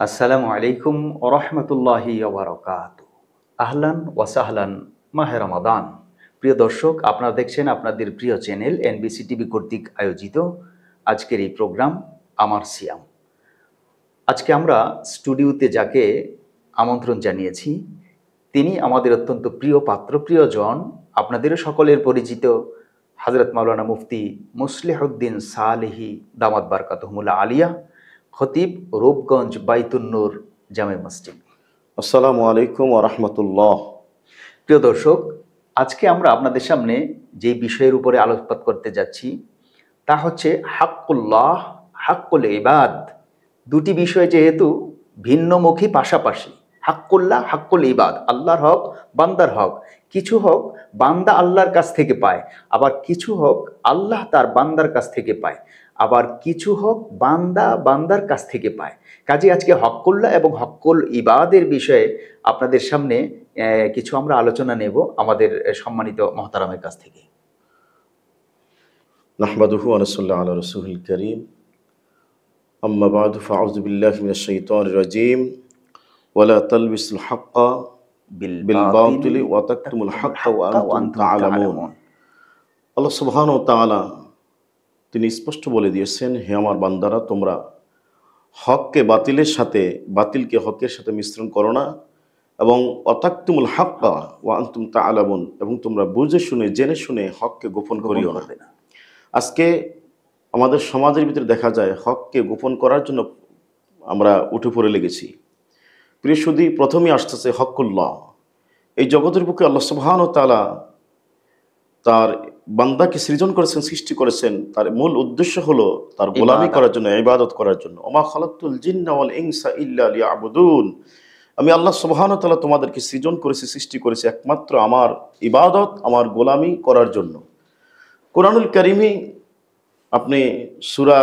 আসসালামু আলাইকুম ওরহমতুল্লাহি ওবারাকাতু। আহলান ওয়াসাহলান, মাহে রমাদান। প্রিয় দর্শক, আপনারা দেখছেন আপনাদের প্রিয় চ্যানেল এনবিসি টিভি কর্তৃক আয়োজিত আজকের এই প্রোগ্রাম আমার সিয়াম। আজকে আমরা স্টুডিওতে যাকে আমন্ত্রণ জানিয়েছি তিনি আমাদের অত্যন্ত প্রিয় পাত্র, প্রিয়জন, আপনাদেরও সকলের পরিচিত হযরত মাওলানা মুফতি মুসলিহুদ্দিন সালেহী দামাত বারকাতুহুমুল আলিয়া, খতিব, রূপগঞ্জ বাইতুন্নুর জামে মসজিদ। আসসালামু আলাইকুম ওয়া রাহমাতুল্লাহ। প্রিয় দর্শক, আজকে আমরা আপনাদের সামনে যে বিষয়ের উপরে আলোকপাত করতে যাচ্ছি তা হচ্ছে হাক্কুল্লাহ, হাক্কুল ইবাদ। দুটি বিষয় যেহেতু ভিন্নমুখী, পাশাপাশি, হাক্কুল্লাহ, হাক্কুল ইবাদ, আল্লাহর হক, বান্দার হক। কিছু হক বান্দা আল্লাহর কাছ থেকে পায়, আবার কিছু হক আল্লাহ তার বান্দার কাছ থেকে পায়, আবার কিছু হক বান্দা বান্দার কাছ থেকে পায়। কাজে আজকে হক্কুল্লাহ এবং হক্কুল ইবাদের বিষয়ে আপনাদের সামনে কিছু আমরা আলোচনা নেব আমাদের সম্মানিত মহতারামের কাছ থেকে। নাহমাদুহু ওয়া নাসাল্লি আলা রাসূলিল কারীম। আম্মা বা'দু ফাআউযু বিল্লাহি মিনাশ শাইতানির রাজীম। ওয়া লা তালবিসুল হাক্কা বিল বাতিলি ওয়া তাকতুমুল হাক্কা ওয়া আনতুম তা'লামুন। আল্লাহ সুবহানাহু ওয়া তাআলা তিনি স্পষ্ট বলে দিয়েছেন, হে আমার বান্দারা, তোমরা হককে বাতিলের সাথে, বাতিলকে হকের সাথে মিশ্রণ করো না, এবং অতাকতুমুল হাক্কা ওয়া আনতুম তা'লামুন, এবং তোমরা বুঝে শুনে, জেনে শুনে হককে গোপন করিও না। আজকে আমাদের সমাজের ভিতরে দেখা যায় হককে গোপন করার জন্য আমরা উঠে পড়ে লেগেছি। প্রিয় সুধী, প্রথমেই আসতেছে হক্কুল্লাহ। এই জগতের বুকে আল্লাহ সুবহানাহু ওয়া তাআলা তার বান্দাকে সৃজন করেছেন, সৃষ্টি করেছেন। তার মূল উদ্দেশ্য হলো তার গোলামি করার জন্য, ইবাদত করার জন্য। ওমা খালাকতুল জিন্না ওয়াল ইনসা ইল্লা লিয়াবুদুন। আমি আল্লাহ সুবহানাহু ওয়া তাআলা তোমাদেরকে সৃজন করেছি, সৃষ্টি করেছি একমাত্র আমার ইবাদত, আমার গোলামি করার জন্য। কোরআনুল কারীমে আপনি সূরা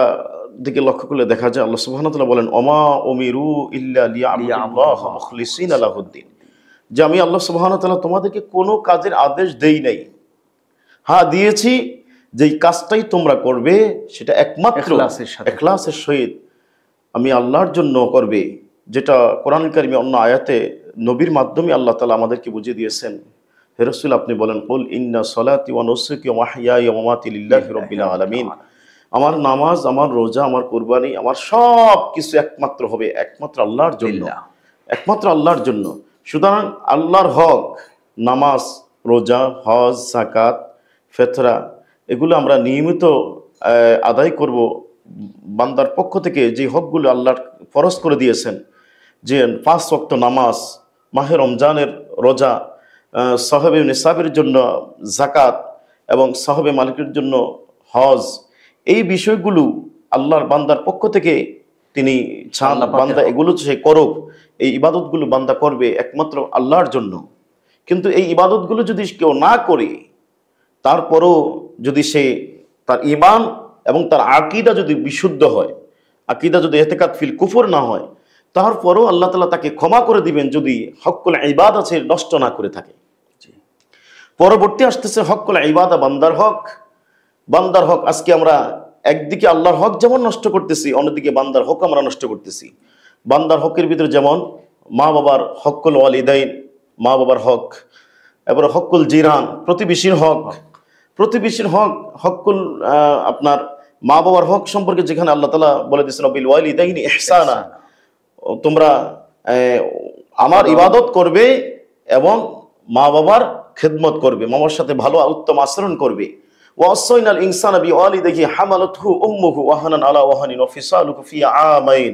দিকে লক্ষ্য করলে দেখা যায় আল্লাহ সুবহানাহু ওয়া তাআলা বলেন, ওমা উমিরু ইল্লা লিয়াবুদুল্লাহ মুখলিসিনা লাহুদ্দিন, যে আমি আল্লাহ সুবহানাহু ওয়া তাআলা তোমাদেরকে কোনো কাজের আদেশ দেই নাই। হ্যাঁ, দিয়েছি যেই কাজটাই তোমরা করবে সেটা একমাত্র ইখলাসের সহিত আমি আল্লাহর জন্য করবে, যেটা কোরআনুল কারীমে অন্য আয়াতে নবীর মাধ্যমে আল্লাহ তাআলা আমাদেরকে বুঝিয়ে দিয়েছেন। হে রাসূল, আপনি বলেন, কুল ইন্না সলাতি ওয়া নুসুকি ওয়া মাহইয়ায়া ওয়া মামাতি লিল্লাহি রাব্বিল আলামিন। আমার নামাজ, আমার রোজা, আমার কুরবানি, আমার সব কিছু একমাত্র হবে একমাত্র আল্লাহর জন্য, একমাত্র আল্লাহর জন্য। সুতরাং আল্লাহর হক, নামাজ, রোজা, হজ, যাকাত, ফিতরা, এগুলো আমরা নিয়মিত আদায় করব। বান্দার পক্ষ থেকে যে হকগুলো আল্লাহ ফরজ করে দিয়েছেন, যে 5 ওয়াক্ত নামাজ, মাহে রমজানের রোজা, সাহাবে নিসাবের জন্য যাকাত এবং সাহাবে মালিকের জন্য হজ, এই বিষয়গুলো আল্লাহর বান্দার পক্ষ থেকে তিনি চান বান্দা এগুলো সে করুক। এই ইবাদতগুলো বান্দা করবে একমাত্র আল্লাহর জন্য। কিন্তু এই ইবাদতগুলো যদি কেউ না করে, তারপরও যদি সে তার ঈমান এবং তার আকীদা যদি বিশুদ্ধ হয়, আকীদা যদি ইতিকাদ ফিল কুফর না হয়, তারপরও আল্লাহ তাআলা তাকে ক্ষমা করে দিবেন যদি হক্কুল ইবাদত সে নষ্ট না করে থাকে। পরবর্তী আসতেছে হক্কুল ইবাদা, বান্দার হক। বান্দার হক আজকে আমরা একদিকে আল্লাহর হক যেমন নষ্ট করতেছি, অন্যদিকে বান্দার হক আমরা নষ্ট করতেছি। বান্দার হকের ভিতরে যেমন মা বাবার হক্কুল ওয়ালিদাইন, মা বাবার হক, এবার হক্কুল জিরান, প্রতিবেশীর হক, প্রতিবেশীর হক, হক্কুল আপনার মা বাবার হক সম্পর্কে যেখানে আল্লাহ তাআলা বলে দিয়েছেন বিল ওয়ালিদাইনি ইহসানা, তোমরা আমার ইবাদত করবে এবং মা বাবার খেদমত করবে, মামার সাথে ভালো উত্তম আচরণ করবে। ওয়াসাইনাল ইনসানা বিওয়ালিদিহি হামালাতহু উম্মুহু ওয়াহানান আলা ওয়াহানিন ওয়া ফিসালুহু ফি আমাইন।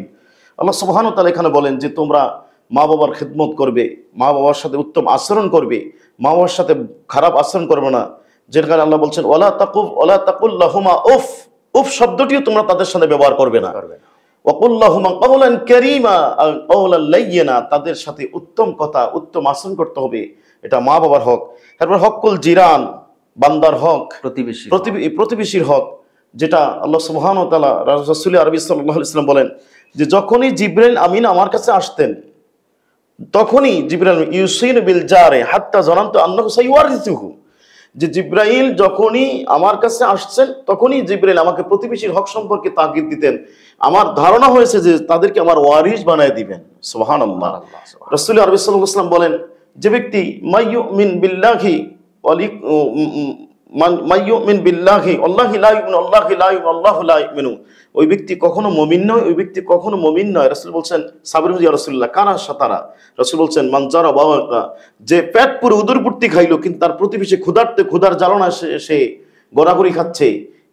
আল্লাহ সুবহানাহু ওয়া তাআলা এখানে বলেন যে তোমরা মা বাবার খেদমত করবে, মা বাবার সাথে উত্তম আচরণ করবে, মা বাবার সাথে খারাপ আচরণ করবে না। যেখানে আল্লাহ বলছেন ওয়ালা তাকুল লাহুমা উফ, উফ শব্দটিও তোমরা তাদের সাথে ব্যবহার করবে না। ওয়াকুল লাহুমা কাওলান কারীমা, কাওলান লাইয়িনা, তাদের সাথে উত্তম কথা, উত্তম আচরণ করতে হবে। এটা মা বাবার হক। তারপর হক্কুল জিরান, বান্দার হক, প্রতিবেশীর হক, যেটা আল্লাহ সুবহানাহু ওয়া তাআলা রাসূল আরবি সাল্লাল্লাহু আলাইহি ওয়াসাল্লাম বলেন যে যখনই জিবরাইল আমিন আমার কাছে আসতেন, তখনই জিবরাইল ইউসিন বিল জারে হাত্তা জানান্তু আন্নাহু সাইওয়ারিসুহু, যে জিবরাইল যখনই আমার কাছে আসছেন তখনই জিবরাইল আমাকে প্রতিবেশীর হক সম্পর্কে তাগিদ দিতেন। আমার ধারণা হয়েছে যে তাদেরকে আমার ওয়ারিস বানায় দিবেন। সুবহানাল্লাহ। রাসূল আরবি সাল্লাল্লাহু আলাইহি ওয়াসাল্লাম বলেন, যে ব্যক্তি মাইয়ুমিন বিল্লাহি মাইয়ুমিন বিল্লাহি আল্লাহি লা ইউমিনু আল্লাহি লা ইউমিনু আল্লাহু লা ইউমিনু, ওই ব্যক্তি কখনো মুমিন নয়, ওই ব্যক্তি কখনো মুমিন নয়। রাসূল বলছেন, সাবির ইয়া রাসূলুল্লাহ কানা সাতারা, রাসূল বলছেন মান জারা বাওয়াকা, যে পেট পুরো উদরপূর্তি খাইলো কিন্তু তার প্রতিবেশী ক্ষুধার্তে ক্ষুধার জ্বালানা সে গড়াগড়ি খাচ্ছে,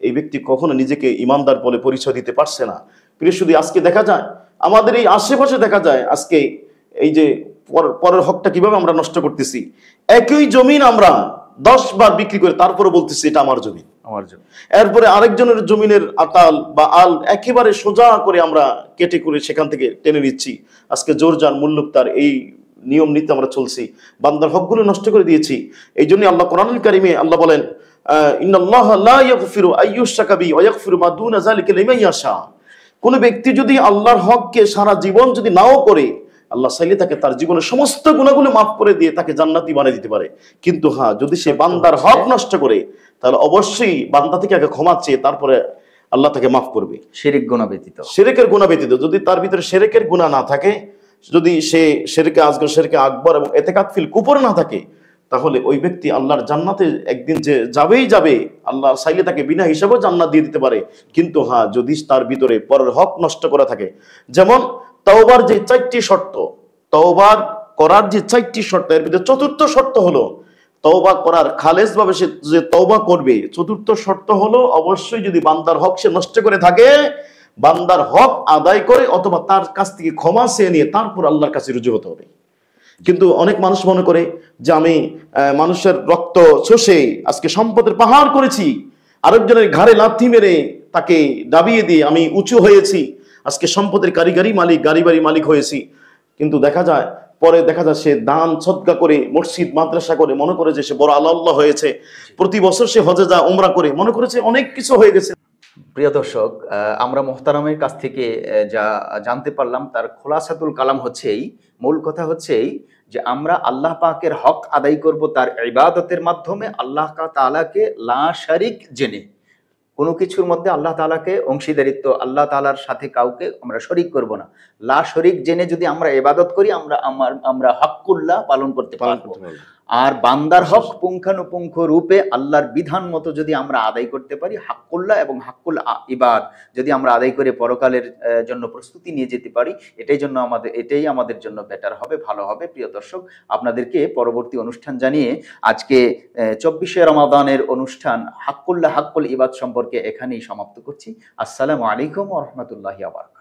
এই ব্যক্তি কখনো নিজেকে ইমানদার বলে পরিচয় দিতে পারছে না। প্রিয় শুধু আজকে দেখা যায়, আমাদের এই আশেপাশে দেখা যায় আজকে এই যে পরের হকটা কিভাবে আমরা নষ্ট করতেছি। একই জমিন আমরা 10 বার বিক্রি করে তারপরে বলতেছি এটা আমার জমি, আমার জমি। এরপরে আরেকজনের জমিনের আতাল বা আল একেবারে সোজা করে আমরা কেটে করে সেখান থেকে টেনে নিচ্ছি। আজকে জোরজান মুল্লুক তার এই নিয়ম নীতি আমরা চলছি, বান্দার হকগুলো নষ্ট করে দিয়েছি। এই জন্য আল্লাহ কোরআনুল কারীমে আল্লাহ বলেন, ইন্নাল্লাহা লা ইয়াগফিরু আইয়ুশরাকা বিহি ওয়া ইয়াগফিরু মা দুনা যালিকা লিমান ইয়াশা। কোন ব্যক্তি যদি আল্লাহর হককে সারা জীবন যদি নাও করে, আল্লাহ চাইলে তাকে তার জীবনের সমস্ত গুনাহগুলো মাফ করে দিয়ে তাকে জান্নাতি বানিয়ে দিতে পারে। কিন্তু হ্যাঁ, যদি সে বান্দার হক নষ্ট করে, তাহলে অবশ্যই বান্দা থেকে আগে ক্ষমা চেয়ে তারপরে আল্লাহ তাকে মাফ করবে। শিরক গুনাহ ব্যতীত, শিরকের গুনাহ ব্যতীত। যদি তার ভিতরে শিরকের গুনাহ না থাকে, যদি সে শিরকে আসগর, শিরকে আকবর এবং ইতিকাদ ফিল কুফর না থাকে, তাহলে ওই ব্যক্তি আল্লাহর জান্নাতে একদিন যে যাবেই যাবে। আল্লাহ চাইলে তাকে বিনা হিসাবেও জান্নাত দিয়ে দিতে পারে। কিন্তু হ্যাঁ, যদি তার ভিতরে পরের হক নষ্ট করা থাকে, যেমন তওবার যে 4টি শর্ত, তওবার করার যে 4টি শর্ত, এর ভিতরে চতুর্থ শর্ত হলো তওবা করার খালেস ভাবে সে যে তওবা করবে। চতুর্থ শর্ত হলো অবশ্যই যদি বান্দার হক সে নষ্ট করে থাকে, বান্দার হক আদায় করে অথবা তার কাছ থেকে ক্ষমা চেয়ে নিয়ে তারপর আল্লাহর কাছে রুজু হতে হবে। কিন্তু অনেক মানুষ মনে করে যে আমি মানুষের রক্ত চষে আজকে সম্পদের পাহাড় করেছি, আরেকজনের ঘাড়ে লাথি মেরে তাকে দাবিয়ে দিয়ে আমি উঁচু হয়েছি, আজকে সম্পদের কারিগরি মালিক, গাড়ি বাড়ি মালিক হয়েছি। কিন্তু পরে দেখা যায় সে দান সদকা করে, মসজিদ মাদ্রাসা করে মনে করে যে সে বড় আল্লাহ হয়েছে। প্রতি বছর সে হজে যা উমরা করে মনে করেছে অনেক কিছু হয়ে গেছে। প্রিয় দর্শক, আমরা মুহতারামের কাছ থেকে যা জানতে পারলাম তার খোলাসাতুল কালাম হচ্ছে এই, মূল কথা হচ্ছে এই যে আমরা আল্লাহ পাকের হক আদায় করব তার ইবাদতের মাধ্যমে, আল্লাহ তাআলাকে লা শারিক জেনে। কোনো কিছুর মধ্যে আল্লাহ তাআলাকে অংশীদারিত্ব, আল্লাহ তাআলার সাথে কাউকে আমরা শরিক করব না। লা শরিক জেনে যদি আমরা ইবাদত করি, আমরা হকুল্লাহ পালন করতে পারবো। আর বান্দার হক পুঙ্খানুপুঙ্খ রূপে আল্লাহর বিধান মতো যদি আমরা আদায় করতে পারি, হাক্কুল্লাহ এবং হাক্কুল ইবাদ যদি আমরা আদায় করে পরকালের জন্য প্রস্তুতি নিয়ে যেতে পারি, এটাই আমাদের জন্য বেটার হবে, ভালো হবে। প্রিয় দর্শক, আপনাদেরকে পরবর্তী অনুষ্ঠান জানিয়ে আজকে 24শে রমাদানের অনুষ্ঠান হাক্কুল্লাহ হাক্কুল ইবাদ সম্পর্কে এখানেই সমাপ্ত করছি। আসসালামু আলাইকুম ওয়া রাহমাতুল্লাহি ওয়া বারাকাতুহু।